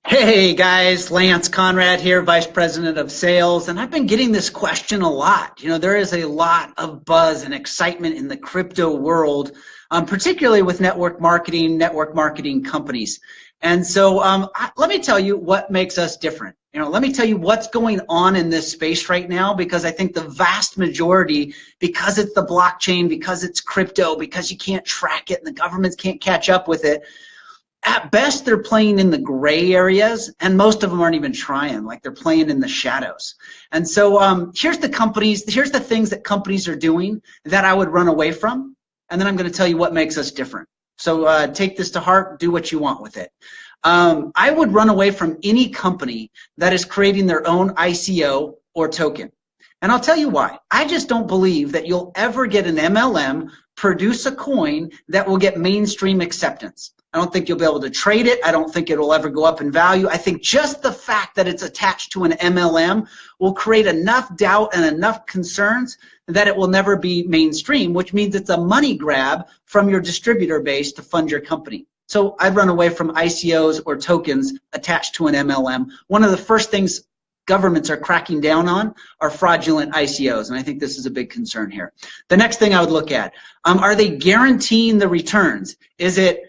Hey guys, Lance Conrad here, Vice President of Sales, and I've been getting this question a lot. There is a lot of buzz and excitement in the crypto world, particularly with network marketing companies. And so let me tell you what makes us different. Let me tell you what's going on in this space right now, because I think the vast majority, because it's the blockchain, because it's crypto, because you can't track it and the governments can't catch up with it, at best they're playing in the gray areas, and most of them aren't even trying. Like, they're playing in the shadows. And so here's the things that companies are doing that I would run away from, and then I'm going to tell you what makes us different. So take this to heart, do what you want with it. I would run away from any company that is creating their own ICO or token. And I'll tell you why. I just don't believe that you'll ever get an MLM produce a coin that will get mainstream acceptance. I don't think you'll be able to trade it. I don't think it will ever go up in value. I think just the fact that it's attached to an MLM will create enough doubt and enough concerns that it will never be mainstream, which means it's a money grab from your distributor base to fund your company. So I'd run away from ICOs or tokens attached to an MLM. One of the first things governments are cracking down on are fraudulent ICOs, and I think this is a big concern here. The next thing I would look at, are they guaranteeing the returns? Is it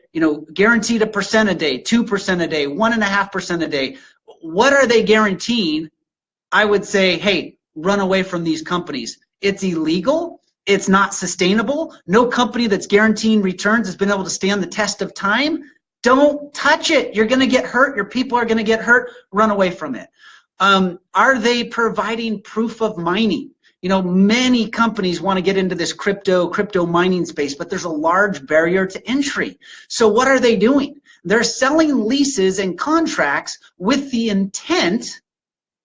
guaranteed 1% a day, 2% a day, 1.5% a day? What are they guaranteeing? I would say, hey, run away from these companies. It's illegal. It's not sustainable. No company that's guaranteeing returns has been able to stand the test of time. Don't touch it. You're going to get hurt. Your people are going to get hurt. Run away from it. Are they providing proof of mining? Many companies want to get into this crypto mining space, but there's a large barrier to entry. So what are they doing? They're selling leases and contracts with the intent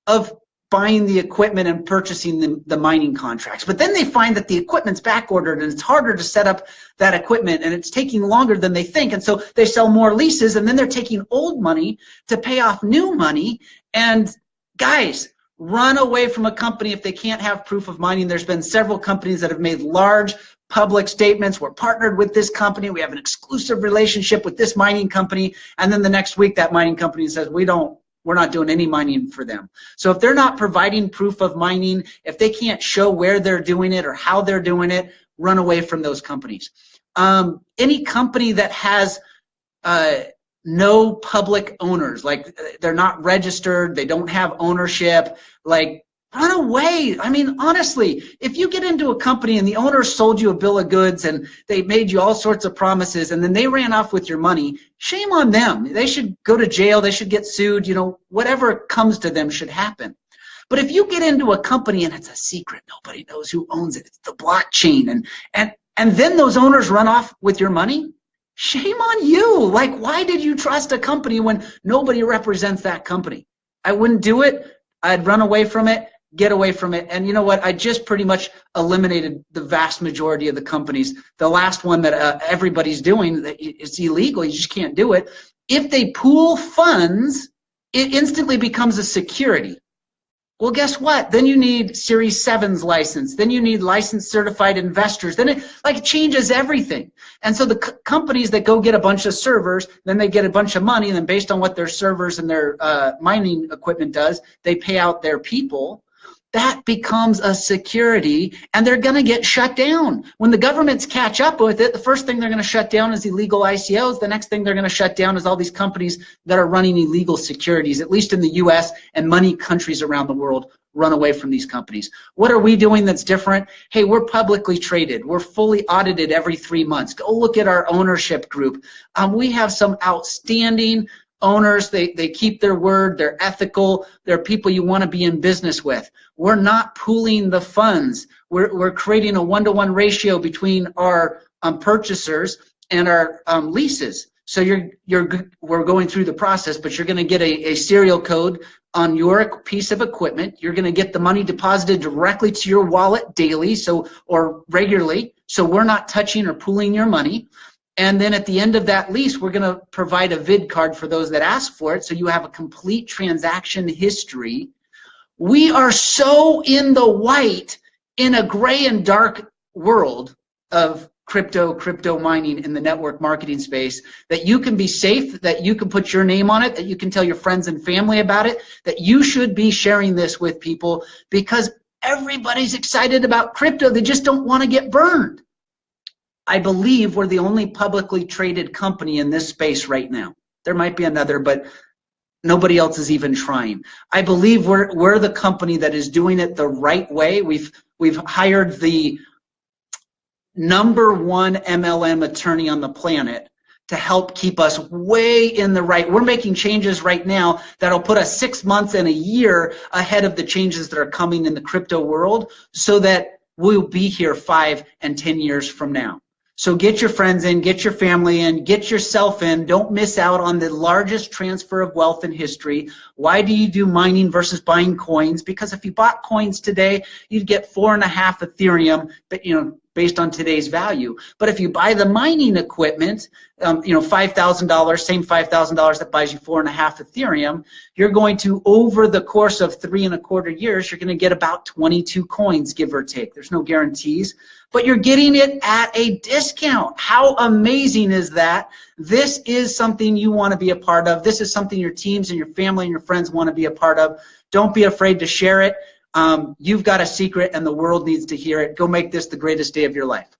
of buying the equipment and purchasing the mining contracts. But then they find that the equipment's backordered and it's harder to set up that equipment and it's taking longer than they think. And so they sell more leases, and then they're taking old money to pay off new money. And guys, run away from a company if they can't have proof of mining. There's been several companies that have made large public statements. We're partnered with this company. We have an exclusive relationship with this mining company. And then the next week, that mining company says, we're not doing any mining for them. So if they're not providing proof of mining, if they can't show where they're doing it or how they're doing it, run away from those companies. Any company that has no public owners, like they're not registered, they don't have ownership, like, run away. I mean, honestly, if you get into a company and the owner sold you a bill of goods and they made you all sorts of promises and then they ran off with your money, shame on them. They should go to jail. They should get sued. Whatever comes to them should happen. But if you get into a company and it's a secret, nobody knows who owns it, it's the blockchain, and then those owners run off with your money, shame on you. Like, why did you trust a company when nobody represents that company? I wouldn't do it. I'd run away from it, get away from it. And you know what? I just pretty much eliminated the vast majority of the companies. The last one that everybody's doing, it's illegal. You just can't do it. If they pool funds, it instantly becomes a security. Well, guess what? Then you need Series 7's license. Then you need licensed certified investors. Then it changes everything. And so the companies that go get a bunch of servers, then they get a bunch of money, and then based on what their servers and their mining equipment does, they pay out their people. That becomes a security, and they're going to get shut down. When the governments catch up with it, the first thing they're going to shut down is illegal ICOs. The next thing they're going to shut down is all these companies that are running illegal securities, at least in the US and many countries around the world. Run away from these companies. What are we doing that's different? Hey, we're publicly traded. We're fully audited every 3 months. Go look at our ownership group. We have some outstanding owners. They keep their word. They're ethical. They're people you want to be in business with. We're not pooling the funds. We're creating a 1-to-1 ratio between our purchasers and our leases. So we're going through the process, but you're going to get a serial code on your piece of equipment. You're going to get the money deposited directly to your wallet daily, or regularly. So we're not touching or pooling your money. And then at the end of that lease, we're going to provide a VID card for those that ask for it, so you have a complete transaction history. We are so in the white in a gray and dark world of crypto mining in the network marketing space, that you can be safe, that you can put your name on it, that you can tell your friends and family about it, that you should be sharing this with people because everybody's excited about crypto. They just don't want to get burned. I believe we're the only publicly traded company in this space right now. There might be another, but nobody else is even trying. I believe we're the company that is doing it the right way. We've hired the #1 MLM attorney on the planet to help keep us way in the right. We're making changes right now that'll put us 6 months and a year ahead of the changes that are coming in the crypto world, so that we'll be here 5 and 10 years from now. So get your friends in, get your family in, get yourself in. Don't miss out on the largest transfer of wealth in history. Why do you do mining versus buying coins? Because if you bought coins today, you'd get 4.5 Ethereum, but based on today's value. But if you buy the mining equipment, $5,000, same $5,000 that buys you 4.5 Ethereum, you're going to, over the course of 3.25 years, you're going to get about 22 coins, give or take. There's no guarantees, but you're getting it at a discount. How amazing is that? This is something you want to be a part of. This is something your teams and your family and your friends want to be a part of. Don't be afraid to share it. You've got a secret and the world needs to hear it. Go make this the greatest day of your life.